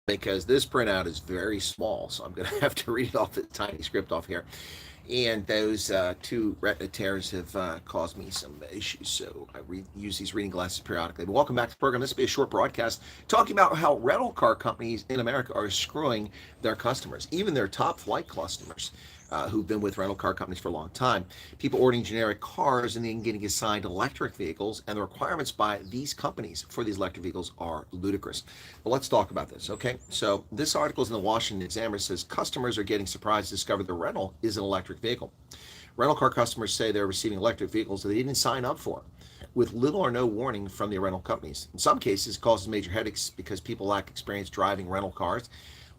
because this printout is very small, so I'm going to have to read it off the tiny script off here. And those two retina tears have caused me some issues, so I use these reading glasses periodically. But welcome back to the program. This will be a short broadcast talking about how rental car companies in America are screwing their customers, even their top flight customers. Who've been with rental car companies for a long time. People ordering generic cars and then getting assigned electric vehicles, and the requirements by these companies for these electric vehicles are ludicrous. But let's talk about this, okay? So this article is in the Washington Examiner. It says customers are getting surprised to discover the rental is an electric vehicle. Rental car customers say they're receiving electric vehicles that they didn't sign up for, with little or no warning from the rental companies. In some cases, it causes major headaches because people lack experience driving rental cars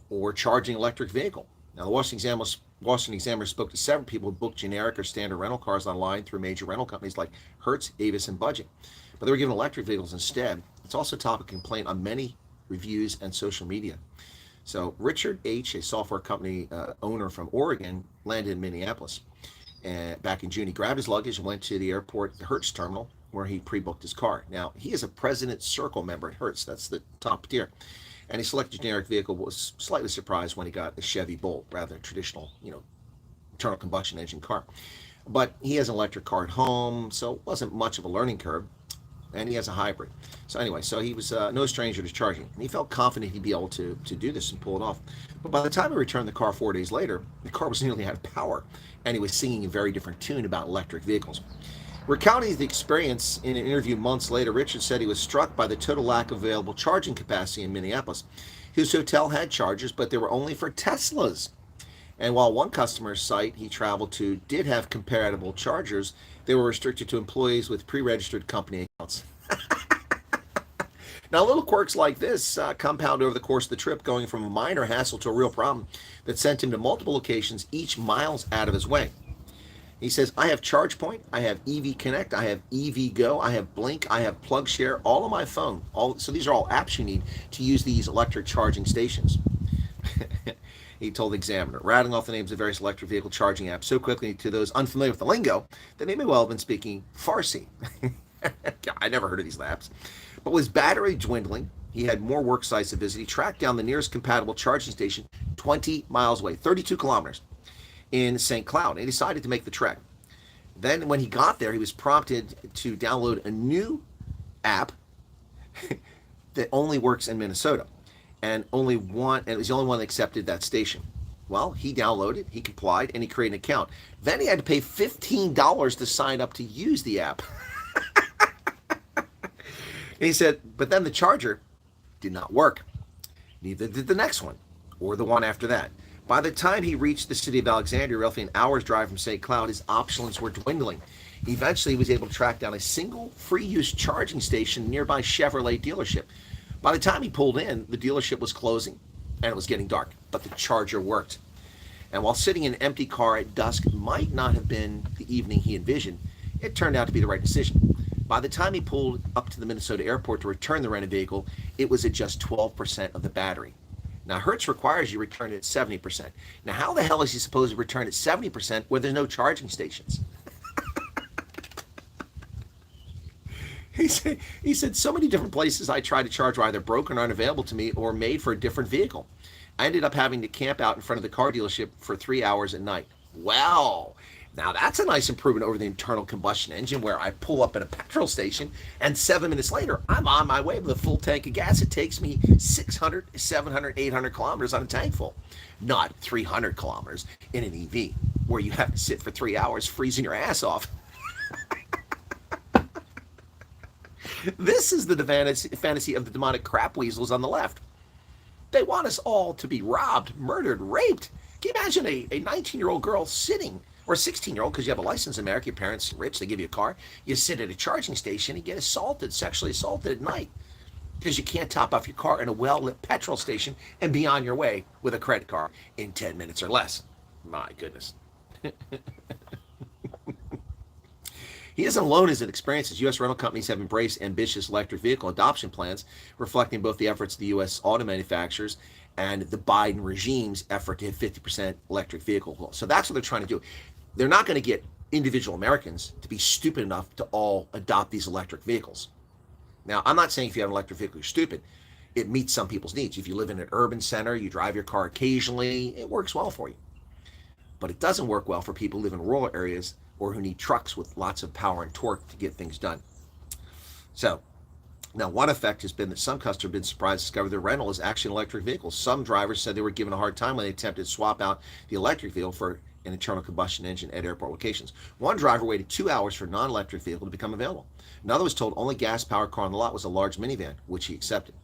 or charging electric vehicle. Now, the Washington Examiner spoke to several people who booked generic or standard rental cars online through major rental companies like Hertz, Avis, and Budget, but they were given electric vehicles instead. It's also a topic of complaint on many reviews and social media. So Richard H., a software company owner from Oregon, landed in Minneapolis. And back in June, he grabbed his luggage and went to the airport, the Hertz terminal, where he pre-booked his car. Now, he is a President Circle member at Hertz. That's the top tier. And he selected a generic vehicle, was slightly surprised when he got a Chevy Bolt rather than a traditional, internal combustion engine car. But he has an electric car at home, so it wasn't much of a learning curve. And he has a hybrid. So anyway, he was no stranger to charging. And he felt confident he'd be able to do this and pull it off. But by the time he returned the car 4 days later, the car was nearly out of power. And he was singing a very different tune about electric vehicles. Recounting the experience in an interview months later, Richard said he was struck by the total lack of available charging capacity in Minneapolis. His hotel had chargers, but they were only for Teslas. And while one customer site he traveled to did have compatible chargers, they were restricted to employees with pre-registered company accounts. Now, little quirks like this compound over the course of the trip, going from a minor hassle to a real problem that sent him to multiple locations, each miles out of his way. He says, I have ChargePoint, I have EV Connect, I have EV Go, I have Blink, I have PlugShare, all on my phone. So these are all apps you need to use these electric charging stations. He told the Examiner, rattling off the names of various electric vehicle charging apps so quickly to those unfamiliar with the lingo that they may well have been speaking Farsi. I never heard of these apps. But with his battery dwindling, he had more work sites to visit. He tracked down the nearest compatible charging station 20 miles away, 32 kilometers. In St. Cloud, and he decided to make the trek. Then when he got there, he was prompted to download a new app that only works in Minnesota, and it was the only one that accepted that station. Well, he downloaded, he complied, and he created an account. Then he had to pay $15 to sign up to use the app. And he said, but then the charger did not work. Neither did the next one, or the one after that. By the time he reached the city of Alexandria, roughly an hour's drive from St. Cloud, his options were dwindling. Eventually, he was able to track down a single free-use charging station nearby Chevrolet dealership. By the time he pulled in, the dealership was closing, and it was getting dark, but the charger worked. And while sitting in an empty car at dusk might not have been the evening he envisioned, it turned out to be the right decision. By the time he pulled up to the Minnesota airport to return the rented vehicle, it was at just 12% of the battery. Now, Hertz requires you return it at 70%. Now, how the hell is he supposed to return at 70% where there's no charging stations? He said, so many different places I tried to charge were either broken or unavailable to me or made for a different vehicle. I ended up having to camp out in front of the car dealership for 3 hours at night. Well, now that's a nice improvement over the internal combustion engine where I pull up at a petrol station and 7 minutes later, I'm on my way with a full tank of gas. It takes me 600, 700, 800 kilometers on a tank full, not 300 kilometers in an EV where you have to sit for 3 hours freezing your ass off. This is the fantasy of the demonic crap weasels on the left. They want us all to be robbed, murdered, raped. Can you imagine a 19-year-old girl sitting, or a 16-year-old, because you have a license in America, your parents are rich, they give you a car, you sit at a charging station and get sexually assaulted at night because you can't top off your car in a well-lit petrol station and be on your way with a credit card in 10 minutes or less. My goodness. He isn't alone in his experiences. U.S. rental companies have embraced ambitious electric vehicle adoption plans, reflecting both the efforts of the U.S. auto manufacturers and the Biden regime's effort to hit 50% electric vehicle. So that's what they're trying to do. They're not going to get individual Americans to be stupid enough to all adopt these electric vehicles. Now, I'm not saying if you have an electric vehicle, you're stupid. it meets some people's needs. If you live in an urban center, you drive your car occasionally, it works well for you. But it doesn't work well for people who live in rural areas or who need trucks with lots of power and torque to get things done. So, now one effect has been that some customers have been surprised to discover their rental is actually an electric vehicle. Some drivers said they were given a hard time when they attempted to swap out the electric vehicle for an internal combustion engine at airport locations. One driver waited 2 hours for a non-electric vehicle to become available. Another was told only gas-powered car on the lot was a large minivan, which he accepted.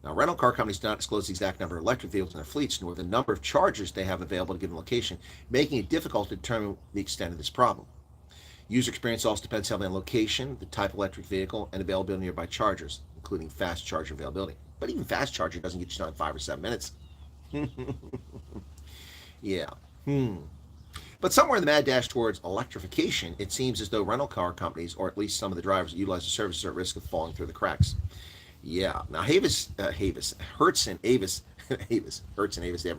Now, rental car companies do not disclose the exact number of electric vehicles in their fleets, nor the number of chargers they have available at a given location, making it difficult to determine the extent of this problem. User experience also depends heavily on location, the type of electric vehicle, and availability of nearby chargers, including fast charger availability. But even fast charger doesn't get you done in 5 or 7 minutes. Yeah. But somewhere in the mad dash towards electrification, it seems as though rental car companies, or at least some of the drivers that utilize the services, are at risk of falling through the cracks. Yeah. Now, Hertz and Avis, Hertz and Avis, they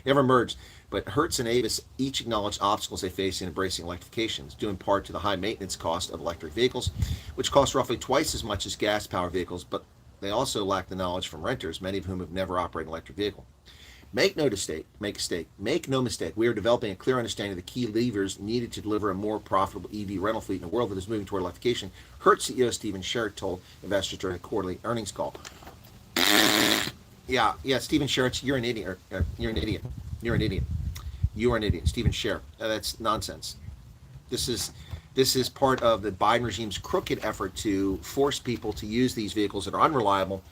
never merged, but Hertz and Avis each acknowledge obstacles they face in embracing electrification, due in part to the high maintenance cost of electric vehicles, which cost roughly twice as much as gas-powered vehicles, but they also lack the knowledge from renters, many of whom have never operated an electric vehicle. Make no mistake, we are developing a clear understanding of the key levers needed to deliver a more profitable EV rental fleet in a world that is moving toward electrification, Hertz CEO Stephen Sherritt told investors during a quarterly earnings call. Yeah, Stephen Sherritt, you're an idiot. You're an idiot. You are an idiot. Stephen Sherritt. That's nonsense. This is part of the Biden regime's crooked effort to force people to use these vehicles that are unreliable,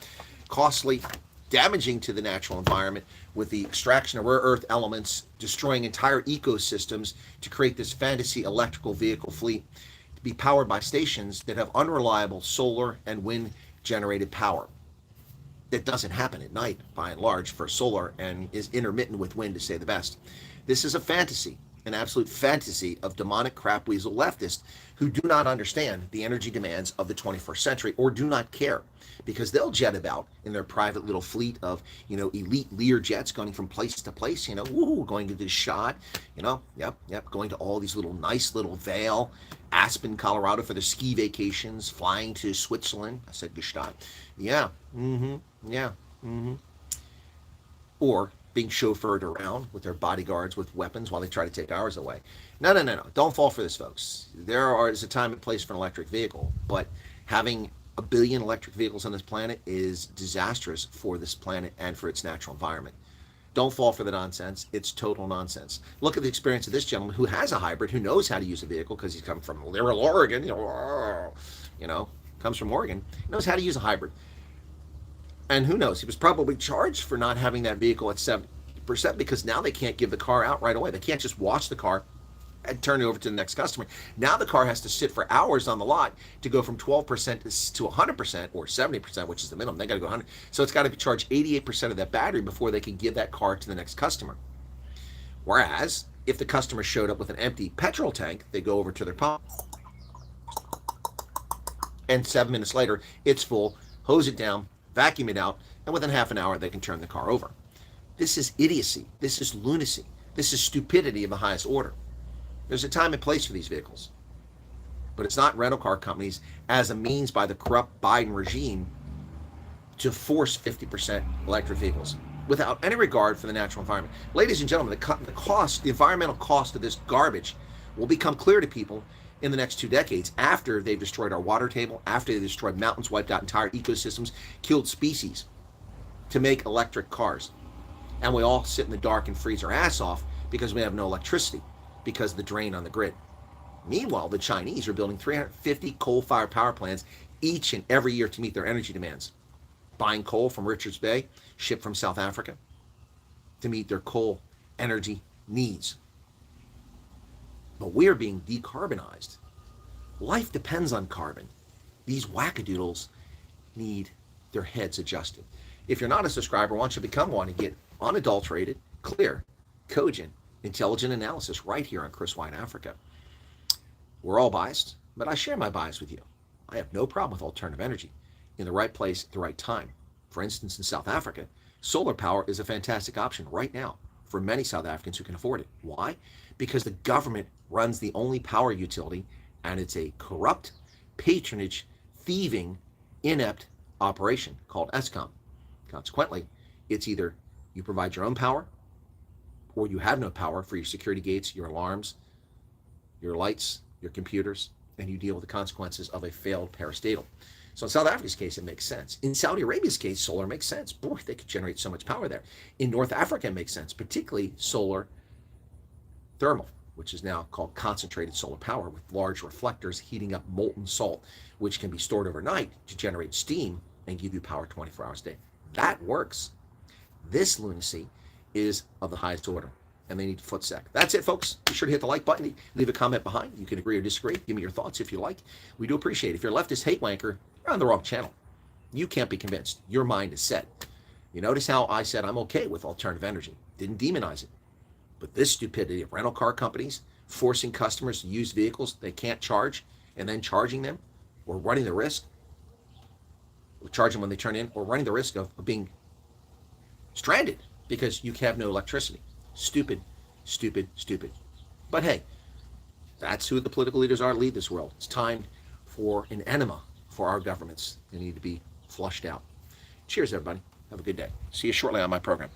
costly, damaging to the natural environment, with the extraction of rare earth elements, destroying entire ecosystems, to create this fantasy electrical vehicle fleet to be powered by stations that have unreliable solar and wind generated power. That doesn't happen at night, by and large, for solar, and is intermittent with wind, to say the best. This is a fantasy, an absolute fantasy of demonic crap weasel leftists who do not understand the energy demands of the 21st century, or do not care, because they'll jet about in their private little fleet of, elite Lear jets going from place to place, going to this shot, going to all these nice little Vail, Aspen, Colorado for their ski vacations, flying to Switzerland. I said Gestadt. Or being chauffeured around with their bodyguards with weapons while they try to take ours away. No. Don't fall for this, folks. There's a time and place for an electric vehicle, but having a billion electric vehicles on this planet is disastrous for this planet and for its natural environment. Don't fall for the nonsense. It's total nonsense. Look at the experience of this gentleman who has a hybrid, who knows how to use a vehicle because he's come from Little Oregon, comes from Oregon, knows how to use a hybrid. And who knows, he was probably charged for not having that vehicle at 70%, because now they can't give the car out right away. They can't just wash the car and turn it over to the next customer. Now the car has to sit for hours on the lot to go from 12% to 100% or 70%, which is the minimum. They got to go 100. So it's got to be charged 88% of that battery before they can give that car to the next customer. Whereas if the customer showed up with an empty petrol tank, they go over to their pump, and 7 minutes later it's full, hose it down, vacuum it out, and within half an hour they can turn the car over. This is idiocy. This is lunacy. This is stupidity of the highest order. There's a time and place for these vehicles. But it's not rental car companies as a means by the corrupt Biden regime to force 50% electric vehicles without any regard for the natural environment. Ladies and gentlemen, the environmental cost of this garbage will become clear to people in the next 2 decades, after they've destroyed our water table, after they've destroyed mountains, wiped out entire ecosystems, killed species to make electric cars. And we all sit in the dark and freeze our ass off because we have no electricity, because of the drain on the grid. Meanwhile, the Chinese are building 350 coal-fired power plants each and every year to meet their energy demands, buying coal from Richards Bay, shipped from South Africa, to meet their coal energy needs. But we're being decarbonized. Life depends on carbon. These wackadoodles need their heads adjusted. If you're not a subscriber, why don't you become one and get unadulterated, clear, cogent, intelligent analysis right here on Chris Wyatt Africa. We're all biased, but I share my bias with you. I have no problem with alternative energy in the right place at the right time. For instance, in South Africa, solar power is a fantastic option right now for many South Africans who can afford it. Why? Because the government runs the only power utility, and it's a corrupt, patronage, thieving, inept operation called Eskom. Consequently, it's either you provide your own power or you have no power for your security gates, your alarms, your lights, your computers, and you deal with the consequences of a failed parastatal. So in South Africa's case, it makes sense. In Saudi Arabia's case, solar makes sense. Boy, they could generate so much power there. In North Africa, it makes sense, particularly solar thermal, which is now called concentrated solar power, with large reflectors heating up molten salt, which can be stored overnight to generate steam and give you power 24 hours a day. That works. This lunacy is of the highest order, and they need footsec. That's it, folks. Be sure to hit the like button. Leave a comment behind. You can agree or disagree. Give me your thoughts if you like. We do appreciate it. If you're a leftist hate wanker, you're on the wrong channel. You can't be convinced. Your mind is set. You notice how I said I'm okay with alternative energy. Didn't demonize it. But this stupidity of rental car companies forcing customers to use vehicles they can't charge and then charging them, or running the risk, or charging when they turn in, or running the risk of being stranded because you have no electricity. Stupid, stupid, stupid. But hey, that's who the political leaders are to lead this world. It's time for an enema for our governments. They need to be flushed out. Cheers, everybody. Have a good day. See you shortly on my program.